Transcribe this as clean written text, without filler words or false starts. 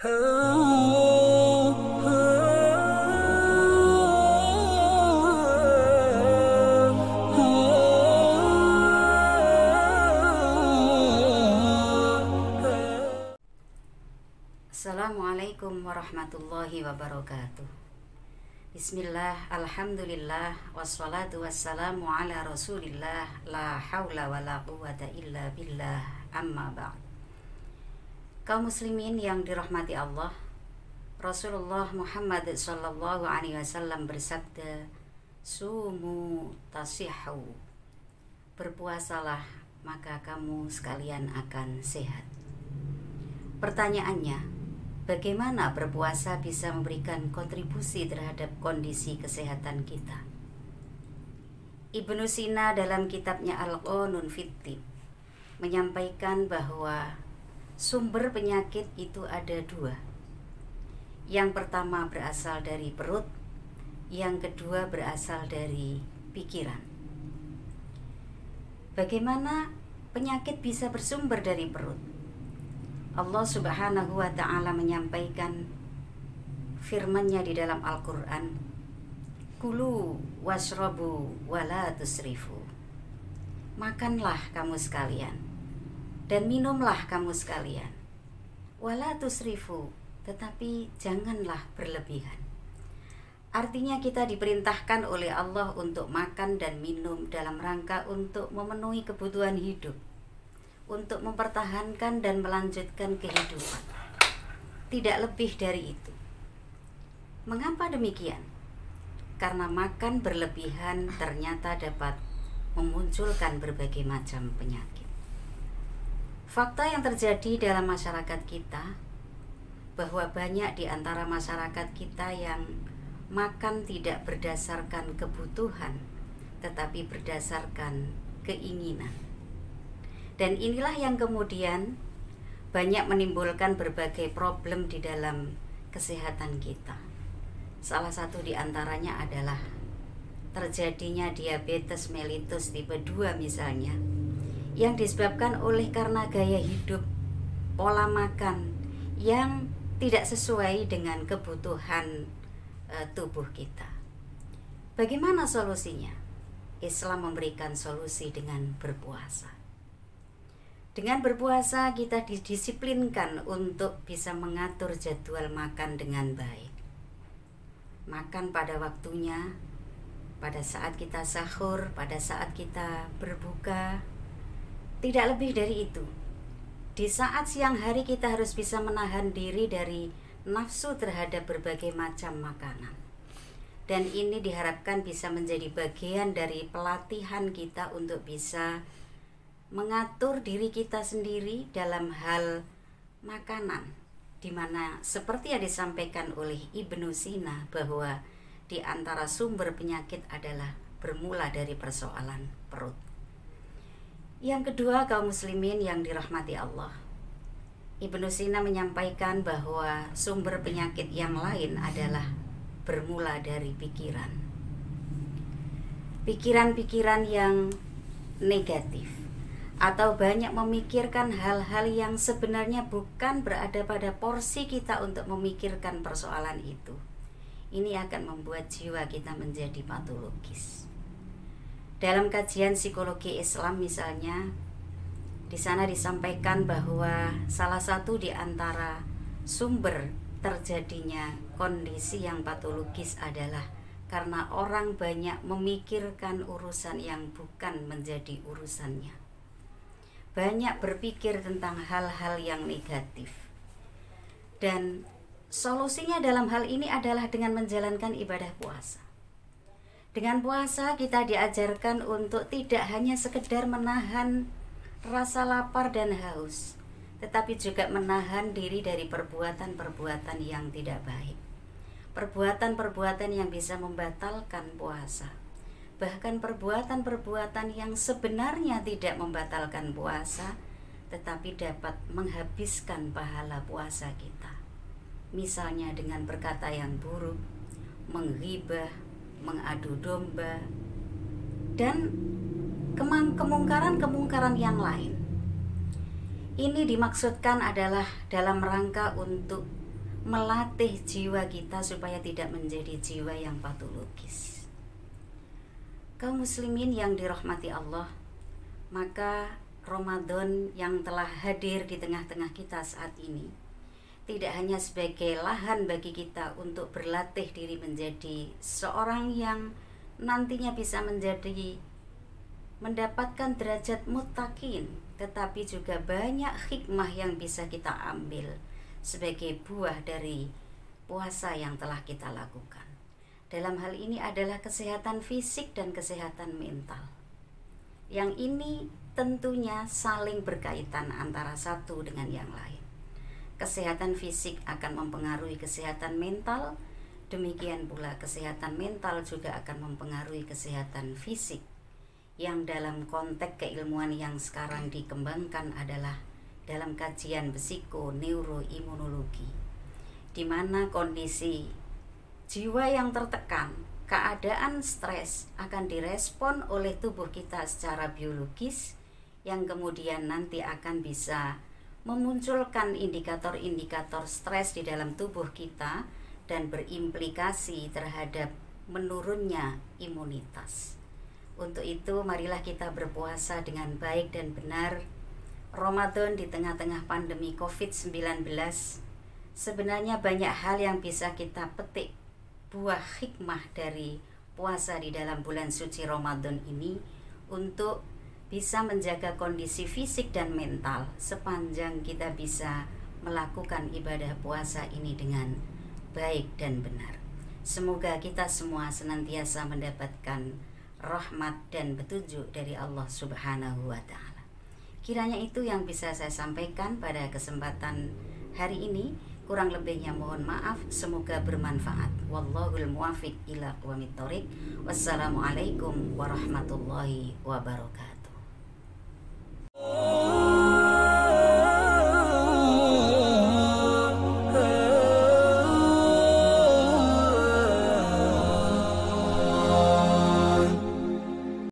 Assalamualaikum warahmatullahi wabarakatuh. Bismillah, alhamdulillah, wassalatu wassalamu ala rasulillah, la hawla wa la quwwata illa billah, amma ba'd. Kaum muslimin yang dirahmati Allah, Rasulullah Muhammad sallallahu alaihi wasallam bersabda, sumu tasihhu, berpuasalah maka kamu sekalian akan sehat. Pertanyaannya, bagaimana berpuasa bisa memberikan kontribusi terhadap kondisi kesehatan kita? Ibnu Sina dalam kitabnya Al-Qanun fit Thib menyampaikan bahwa sumber penyakit itu ada dua. Yang pertama berasal dari perut, yang kedua berasal dari pikiran. Bagaimana penyakit bisa bersumber dari perut? Allah Subhanahu wa ta'ala menyampaikan firman-Nya di dalam Al-Qur'an, kulu washrabu wala tusrifu, makanlah kamu sekalian dan minumlah kamu sekalian, wala tusrifu, tetapi janganlah berlebihan. Artinya kita diperintahkan oleh Allah untuk makan dan minum dalam rangka untuk memenuhi kebutuhan hidup, untuk mempertahankan dan melanjutkan kehidupan, tidak lebih dari itu. Mengapa demikian? Karena makan berlebihan ternyata dapat memunculkan berbagai macam penyakit. Fakta yang terjadi dalam masyarakat kita, bahwa banyak di antara masyarakat kita yang makan tidak berdasarkan kebutuhan, tetapi berdasarkan keinginan. Dan inilah yang kemudian banyak menimbulkan berbagai problem di dalam kesehatan kita. Salah satu di antaranya adalah terjadinya diabetes mellitus tipe 2 misalnya, yang disebabkan oleh karena gaya hidup, pola makan yang tidak sesuai dengan kebutuhan tubuh kita. Bagaimana solusinya? Islam memberikan solusi dengan berpuasa. Dengan berpuasa kita didisiplinkan untuk bisa mengatur jadwal makan dengan baik. Makan pada waktunya, pada saat kita sahur, pada saat kita berbuka, tidak lebih dari itu. Di saat siang hari kita harus bisa menahan diri dari nafsu terhadap berbagai macam makanan. Dan ini diharapkan bisa menjadi bagian dari pelatihan kita untuk bisa mengatur diri kita sendiri dalam hal makanan, di mana seperti yang disampaikan oleh Ibnu Sina bahwa di antara sumber penyakit adalah bermula dari persoalan perut. Yang kedua, kaum muslimin yang dirahmati Allah, Ibnu Sina menyampaikan bahwa sumber penyakit yang lain adalah bermula dari pikiran. Pikiran-pikiran yang negatif, atau banyak memikirkan hal-hal yang sebenarnya bukan berada pada porsi kita untuk memikirkan persoalan itu. Ini akan membuat jiwa kita menjadi patologis. Dalam kajian psikologi Islam misalnya, di sana disampaikan bahwa salah satu di antara sumber terjadinya kondisi yang patologis adalah karena orang banyak memikirkan urusan yang bukan menjadi urusannya. Banyak berpikir tentang hal-hal yang negatif. Dan solusinya dalam hal ini adalah dengan menjalankan ibadah puasa. Dengan puasa kita diajarkan untuk tidak hanya sekedar menahan rasa lapar dan haus, tetapi juga menahan diri dari perbuatan-perbuatan yang tidak baik. Perbuatan-perbuatan yang bisa membatalkan puasa. Bahkan perbuatan-perbuatan yang sebenarnya tidak membatalkan puasa, tetapi dapat menghabiskan pahala puasa kita. Misalnya dengan berkata yang buruk, menghibah, mengadu domba, dan kemungkaran-kemungkaran yang lain. Ini dimaksudkan adalah dalam rangka untuk melatih jiwa kita supaya tidak menjadi jiwa yang patologis. Kaum muslimin yang dirahmati Allah, maka Ramadan yang telah hadir di tengah-tengah kita saat ini tidak hanya sebagai lahan bagi kita untuk berlatih diri menjadi seorang yang nantinya bisa mendapatkan derajat muttaqin, tetapi juga banyak hikmah yang bisa kita ambil sebagai buah dari puasa yang telah kita lakukan. Dalam hal ini adalah kesehatan fisik dan kesehatan mental. Yang ini tentunya saling berkaitan antara satu dengan yang lain. Kesehatan fisik akan mempengaruhi kesehatan mental, demikian pula kesehatan mental juga akan mempengaruhi kesehatan fisik. Yang dalam konteks keilmuan yang sekarang dikembangkan adalah dalam kajian psikoneuroimunologi, di mana kondisi jiwa yang tertekan, keadaan stres akan direspon oleh tubuh kita secara biologis, yang kemudian nanti akan bisa memunculkan indikator-indikator stres di dalam tubuh kita dan berimplikasi terhadap menurunnya imunitas. Untuk itu marilah kita berpuasa dengan baik dan benar. Ramadan di tengah-tengah pandemi COVID-19, sebenarnya banyak hal yang bisa kita petik buah hikmah dari puasa di dalam bulan suci Ramadan ini untuk bisa menjaga kondisi fisik dan mental sepanjang kita bisa melakukan ibadah puasa ini dengan baik dan benar. Semoga kita semua senantiasa mendapatkan rahmat dan petunjuk dari Allah Subhanahu wa Ta'ala. Kiranya itu yang bisa saya sampaikan pada kesempatan hari ini. Kurang lebihnya mohon maaf, semoga bermanfaat. Wallahul muwaffiq ila aqwamit thoriq. Wassalamualaikum warahmatullahi wabarakatuh.